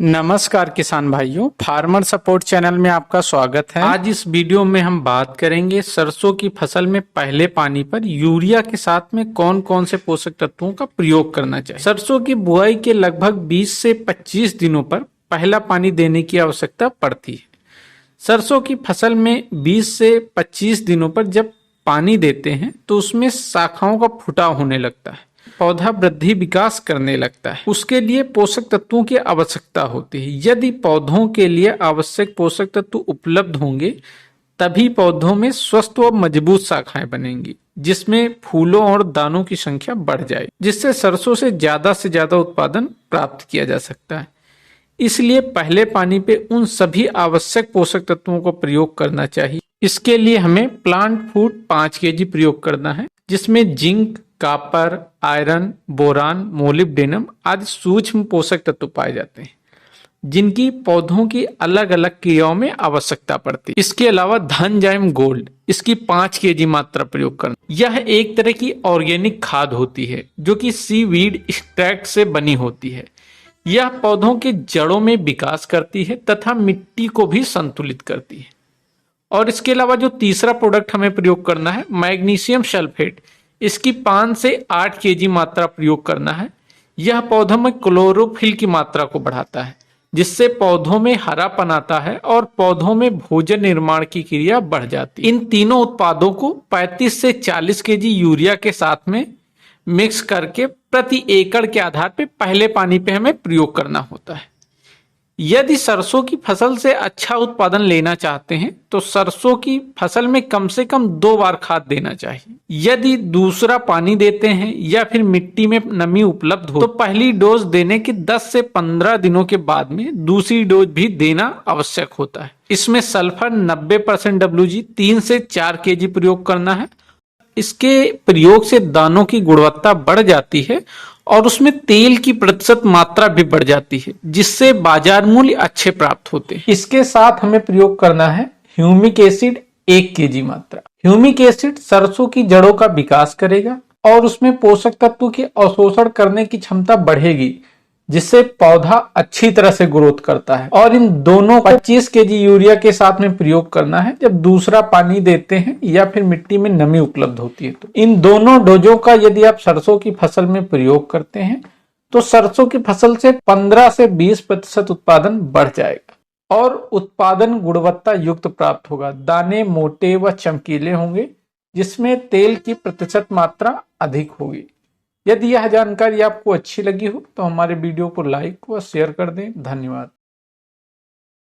नमस्कार किसान भाइयों, फार्मर सपोर्ट चैनल में आपका स्वागत है। आज इस वीडियो में हम बात करेंगे सरसों की फसल में पहले पानी पर यूरिया के साथ में कौन कौन से पोषक तत्वों का प्रयोग करना चाहिए। सरसों की बुआई के लगभग 20 से 25 दिनों पर पहला पानी देने की आवश्यकता पड़ती है। सरसों की फसल में 20 से 25 दिनों पर जब पानी देते हैं तो उसमें शाखाओं का फुटाव होने लगता है, पौधा वृद्धि विकास करने लगता है। उसके लिए पोषक तत्वों की आवश्यकता होती है। यदि पौधों के लिए आवश्यक पोषक तत्व उपलब्ध होंगे तभी पौधों में स्वस्थ व मजबूत शाखाएं बनेंगी, जिसमें फूलों और दानों की संख्या बढ़ जाए, जिससे सरसों से ज्यादा उत्पादन प्राप्त किया जा सकता है। इसलिए पहले पानी पे उन सभी आवश्यक पोषक तत्वों को प्रयोग करना चाहिए। इसके लिए हमें प्लांट फूड 5 केजी प्रयोग करना है, जिसमें zinc, copper, iron, boron, molybdenum आदि सूक्ष्म पोषक तत्व पाए जाते हैं, जिनकी पौधों की अलग अलग क्रियाओं में आवश्यकता पड़ती है। इसके अलावा धनजाइम गोल्ड, इसकी 5 केजी मात्रा प्रयोग करना। यह एक तरह की ऑर्गेनिक खाद होती है जो कि सीवीड एक्सट्रैक्ट से बनी होती है। यह पौधों के जड़ों में विकास करती है तथा मिट्टी को भी संतुलित करती है। और इसके अलावा जो तीसरा प्रोडक्ट हमें प्रयोग करना है, मैग्नीशियम सल्फेट, इसकी 5 से 8 केजी मात्रा प्रयोग करना है। यह पौधों में क्लोरोफिल की मात्रा को बढ़ाता है, जिससे पौधों में हरापन आता है और पौधों में भोजन निर्माण की क्रिया बढ़ जाती है। इन तीनों उत्पादों को 35 से 40 केजी यूरिया के साथ में मिक्स करके प्रति एकड़ के आधार पर पहले पानी पे हमें प्रयोग करना होता है। यदि सरसों की फसल से अच्छा उत्पादन लेना चाहते हैं तो सरसों की फसल में कम से कम 2 बार खाद देना चाहिए। यदि दूसरा पानी देते हैं या फिर मिट्टी में नमी उपलब्ध हो तो पहली डोज देने के 10 से 15 दिनों के बाद में दूसरी डोज भी देना आवश्यक होता है। इसमें सल्फर 90% WG 3 से 4 केजी प्रयोग करना है। इसके प्रयोग से दानों की गुणवत्ता बढ़ जाती है और उसमें तेल की प्रतिशत मात्रा भी बढ़ जाती है, जिससे बाजार मूल्य अच्छे प्राप्त होते हैं। इसके साथ हमें प्रयोग करना है ह्यूमिक एसिड 1 केजी मात्रा। ह्यूमिक एसिड सरसों की जड़ों का विकास करेगा और उसमें पोषक तत्वों की अवशोषण करने की क्षमता बढ़ेगी, जिससे पौधा अच्छी तरह से ग्रोथ करता है। और इन दोनों 25 केजी यूरिया के साथ में प्रयोग करना है जब दूसरा पानी देते हैं या फिर मिट्टी में नमी उपलब्ध होती है। तो इन दोनों डोजों का यदि आप सरसों की फसल में प्रयोग करते हैं तो सरसों की फसल से 15 से 20% उत्पादन बढ़ जाएगा और उत्पादन गुणवत्ता युक्त प्राप्त होगा। दाने मोटे व चमकीले होंगे, जिसमें तेल की प्रतिशत मात्रा अधिक होगी। यदि यह जानकारी आपको अच्छी लगी हो तो हमारे वीडियो को लाइक व शेयर कर दें। धन्यवाद।